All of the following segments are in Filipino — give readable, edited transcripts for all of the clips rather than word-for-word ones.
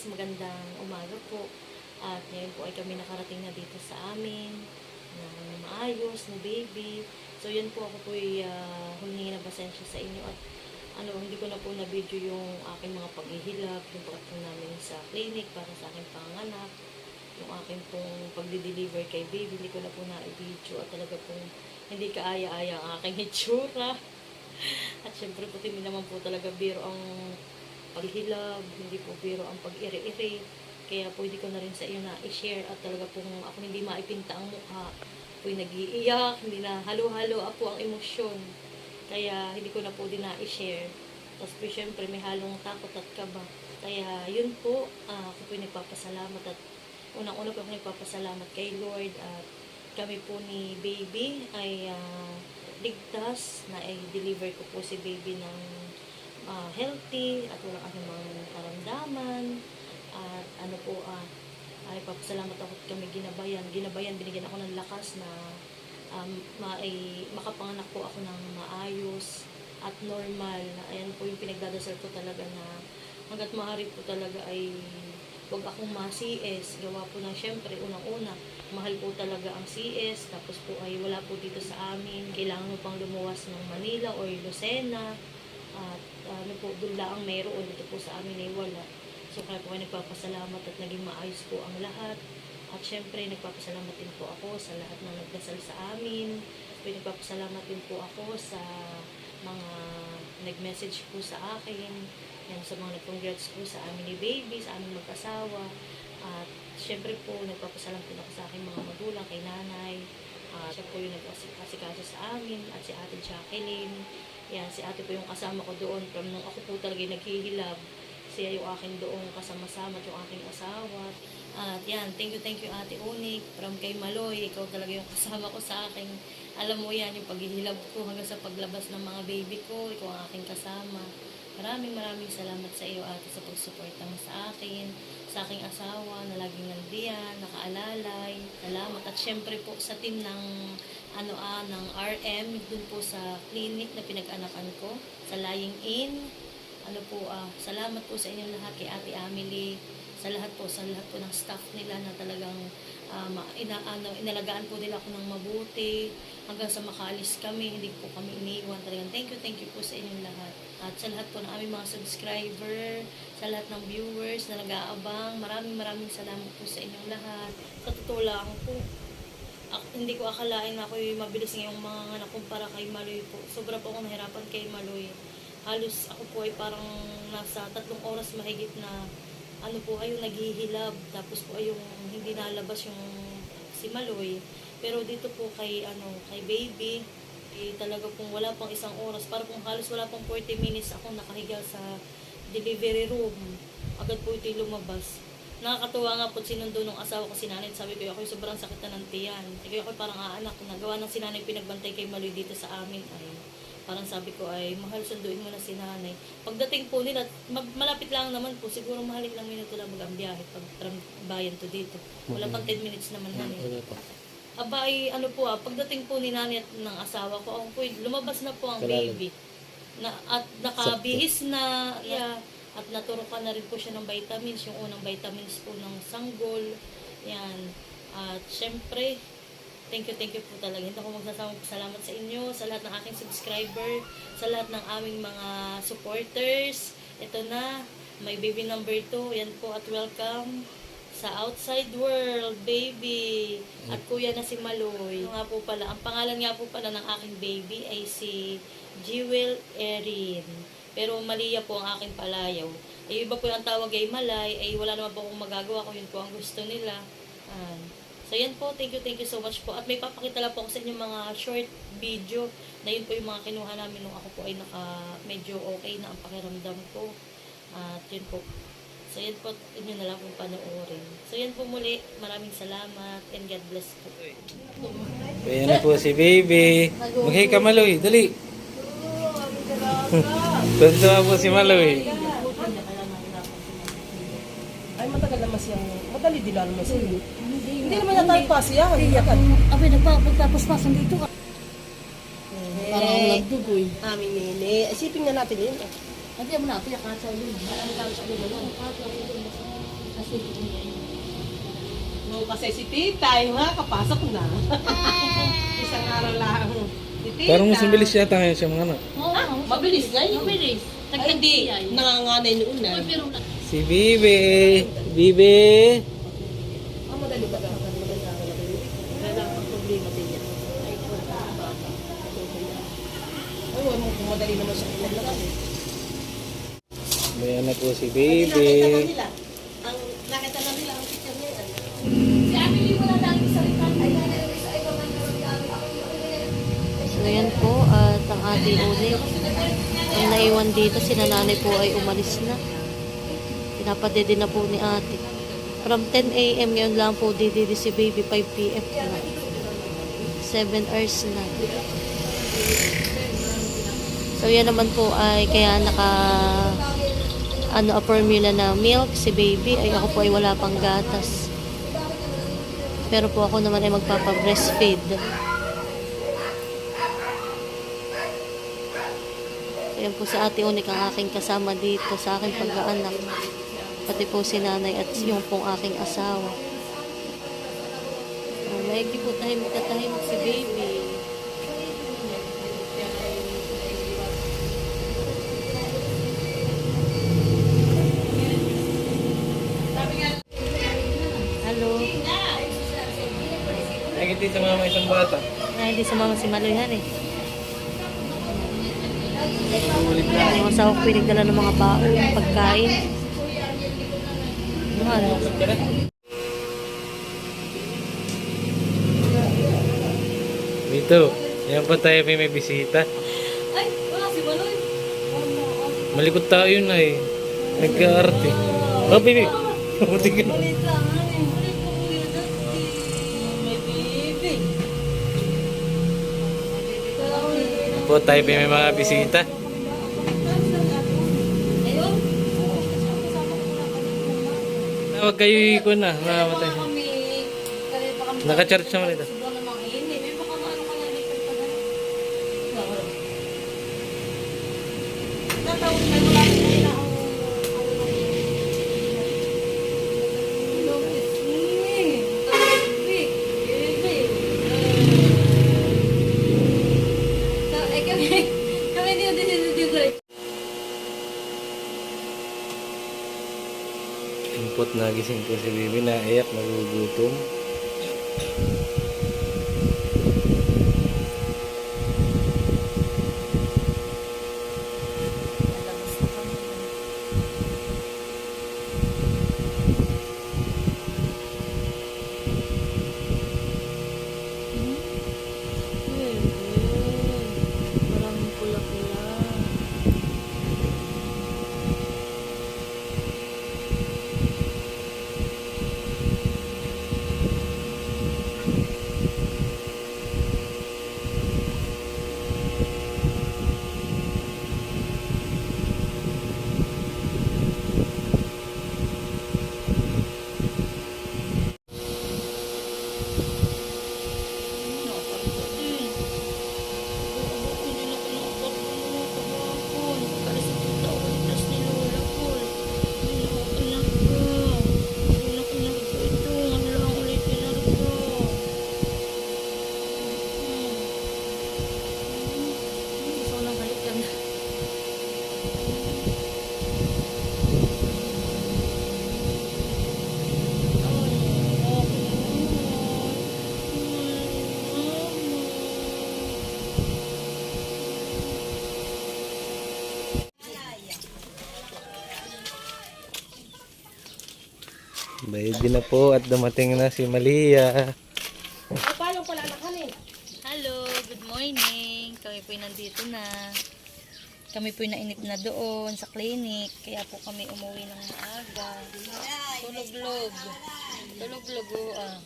guys, magandang umaga po. At ngayon po ay kami nakarating na dito sa amin na maayos, na baby. So yun po, ako po ay humingi ng pasensya sa inyo at hindi ko na po na-video yung aking mga paghihilap, yung pagdating namin sa clinic para sa aking panganak, yung aking pong pagdi-deliver kay baby, hindi ko na po na-video at talaga pong hindi kaaya-aya ang aking itsura. At syempre po, hindi naman po talaga biro ang paghilab, hindi po biro ang pag-iri-iri. Kaya po hindi ko na rin sa iyo na i-share at talaga pong ako hindi maipinta ang mukha. Po'y nag-iiyak, hindi na halo-halo po ang emosyon. Kaya hindi ko na po din na i-share. Tapos po syempre may halong takot at kaba. Kaya yun po, ako po'y nagpapasalamat at unang-una po ako nagpapasalamat kay Lord at kami po ni baby ay ligtas na i-deliver ko po si baby ng healthy at walang anumang karamdaman at ay papasalamat ako at kami ginabayan, binigyan ako ng lakas na makapanganak po ako ng maayos at normal. Ayan po yung pinagdadasal ko talaga na hanggat maaari po talaga ay wag akong ma-CS. Gawa po ng syempre, unang-una, mahal po talaga ang CS. Tapos po ay wala po dito sa amin. Kailangan mo pang lumuwas ng Manila or Lucena. At doon lang mayroon. Dito po sa amin ay wala. So kaya po ay nagpapasalamat at naging maayos po ang lahat. At syempre, nagpapasalamat din po ako sa lahat ng nagdasal sa amin. Nagpapasalamat din po ako sa mga nag-message po sa akin. Yan, sa mga nag-congrats po sa amin ni baby, sa aming mag-asawa. At syempre po, nagpapasalamat din ako sa aking mga magulang, kay nanay. Siya po yung nag-asikaso sa amin. At si ate Jacqueline. Yan, si ate po yung kasama ko doon. From nung ako po talaga naghihilab. Siya yung akin doon kasama-sama at yung aking asawa. At yan, thank you Ate Unik. From kay Maloy, ikaw talaga yung kasama ko sa aking, alam mo yan, yung paghihilab ko hanggang sa paglabas ng mga baby ko. Ikaw ang aking kasama. Maraming salamat sa iyo, ate, sa pagsuporta mo sa akin, sa aking asawa na laging nandiyan, nakaalalay. Salamat. At syempre po sa team ng ng RM dun po sa clinic na pinag-anakan ko, sa Lying In. Salamat po sa inyong lahat, kay Ate Amelie, sa lahat po ng staff nila na talagang inalagaan po nila ako ng mabuti hanggang sa makaalis kami, hindi po kami iniwan. Talagang thank you po sa inyong lahat. At sa lahat po ng aming mga subscriber, sa lahat ng viewers na nag-aabang, maraming salamat po sa inyong lahat. Sa totoo lang po, hindi ko akalain na ako yung mabilis ngayong mga nakumpara kay Maloy po. Sobra po akong nahirapan kay Maloy. Halos ako po ay parang nasa 3 oras mahigit na yung naghihilab. Tapos po ay yung hindi nalabas yung si Maloy. Pero dito po kay baby, talaga pong wala pang 1 oras. Para pong halos wala pang 40 minutes akong nakahiga sa delivery room. Agad po ito lumabas. Nakakatuwa nga po sinundo nung asawa ko si nanay. Sabi ko, ako sobrang sakit na ng tiyan. Sabi ko, parang aanak. Nagawa ng si nanay pinagbantay kay Maloy dito sa amin. Parang sabi ko ay, mahal, sunduin mo na si nanay. Pagdating po nila, malapit lang naman po. Siguro mahaling lang minuto lang mag-ang biyahe pag bayan to dito. Wala pang 10 minutes naman nanay. Pagdating po ni nanay at ng asawa ko, ako po, lumabas na po ang baby. At nakabihis na. At naturukan na rin po siya ng vitamins, yung unang vitamins po ng sanggol. Yan. At syempre, thank you po talaga. Hindi ako magsasawang salamat sa inyo, sa lahat ng aking subscriber, sa lahat ng aming mga supporters. Ito na, may baby number 2. Yan po, at welcome sa outside world, baby. At kuya na si Maloy. Ang pangalan nga po pala ng aking baby ay si Jewel Erin. Pero Malia po ang aking palayaw. Ay iba po yung tawag ay Malay, ay wala naman po akong magagawa kung yun po ang gusto nila. So yan po, thank you so much po. At may papakita lang po ako sa inyo mga short video na yun po yung mga kinuha namin nung ako po ay medyo okay na ang pakiramdam ko. At yun po. So yan po, inyo na lang kung panoorin. So yan po muli, maraming salamat and God bless po. Ayan na po si baby. Mag-hey ka Maloy, dali. Tuntua po si Maloy. Ay, matagal naman siyang, madali din lang naman siya. Hindi naman na tayo pa siya. Pagtapos-pasan dito ka. Parang ang nagdugoy. Aming nene. Isipin na natin yun. Hindi mo na, piyak ka sa ulo. Marami kami sa ulo. No, kasi si tita, yung nga, kapasok na. Isang araw lang. Si tita. Parang mas mabilis yata ngayon siya mga anak. Oo, Mabilis na yun. mabilis. Ay, hindi. Nanganganay noon na. Uy, pero Si Bibi. Bibi. Madali ba? Wala akong problema din yan. Ay, wala mo kung madali naman siya kailangan. May anak po si Nakita Bibi. nila. Nakita na nila ang picture niya. si Emily wala lagi sa rikan. So yan po, at ang ating ulit ay naiwan dito. Si nanay po ay umalis na. Pinapadede na po ni ate. From 10 a.m. ngayon lang po dididi si baby, 5 p.m. na. 7 hours na. So yan naman po ay kaya a formula na milk si baby, ay ako po ay wala pang gatas. Pero po ako naman ay magpapa-breastfeed. Ayan po si Ate Unik ang aking kasama dito sa aking pag-aanak. Pati po si nanay at yung pong aking asawa. Maigi po tahimik si baby. Hello. Nakikita sa mama isang bata. Ay, hindi sumama si Maloyhan eh. Ulit na. Yung asawa ko pinagdala ng mga baon, pagkain. Mahal. Ba't ka na? Dito. Yan pa tayo may bisita. Ay, wala si Maloy. Malikot tayo yun ay. Nagka-arte. Oh, baby. Buti ka. Ulit lang, ano eh. Ulit po kuya dati. May baby. Po tayo may mga bisita. Ayun. Tawag kayo ko na. Mamatay. Kami, kami pa kami. Naka-charge naman ito. Sobrang namang init. May baka maano ka na electric pa na. Tatawag na wala nila ang Impot na gising ko si Bibi na iyak, nagugutom. Maraming pula-pula. Bayad din na po at dumating na si Malia. paano pala nakanin? Hello, good morning. Kami po nandito na. Kami po nainip na doon sa clinic. Kaya po kami umuwi ng maaga. Tulog-log. Tulog-log.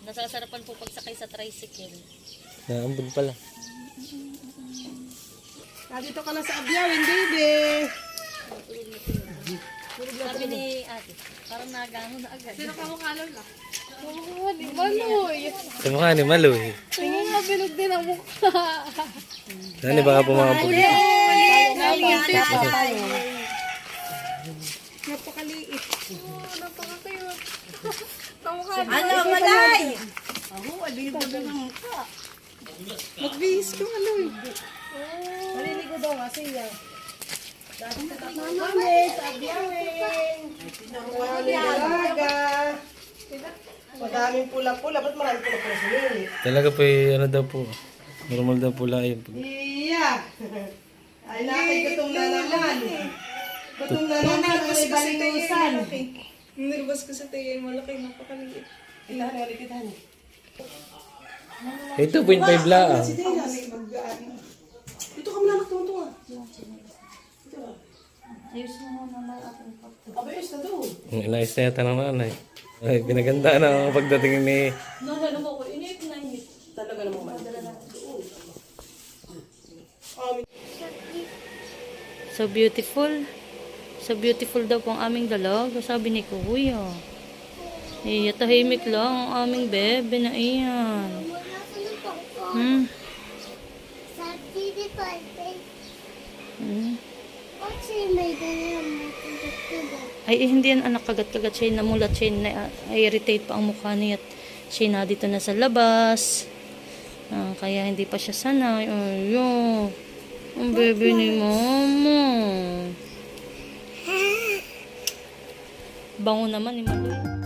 Nasasarapan po pagsakay sa tricycle. Naambun pala. Nandito ka na sa Abyawin, baby. Sabi ni ate, parang nagano na agad. Sino ka mukha lola? Sa mukha ni Maloy. Tingin nga bilog din ang mukha. Nani baka pumapag. Napakaliit. Oh, napaka-cute. Kamukha Ano, malay? Ako, alin ba na mukha? Magbihis ka, Maloy. Maliligo daw nga siya. Mami, sabi awing. Nakuha ni Dalaga. Madaming pula-pula. Ba't maraming pula-pula sa nili? Talaga po ano daw po. Normal daw po lang yun. Iya. Ay, nakay gutom na naman. Gutom na naman. May balinusan. Nervous ko sa tayo. Malaki, napakaliit. Itahan, ulit itahan. 2.5 lang. Si Dinas. Dito ka muna, magtuntunga. Ayos mo muna na ating pagkakas. Abayos na doon. Inayos na yata ng nanay. Ay, pinaganda na ang pagdating ni... Nalala mo ko, inip na inip. Talaga namang madala na. So beautiful. So beautiful daw po ang aming dalaga, sabi ni Kuya. Iya, tahimik lang ang aming bebe na iyan. Hmm? Hmm? Ay, hindi yan anak, kagat-kagat siya, namulat siya, na-irritate pa ang mukha niya at siya na dito na sa labas. Kaya hindi pa siya sanay. Ayun. Ang bebe ni mama. Bango naman ni Maloy.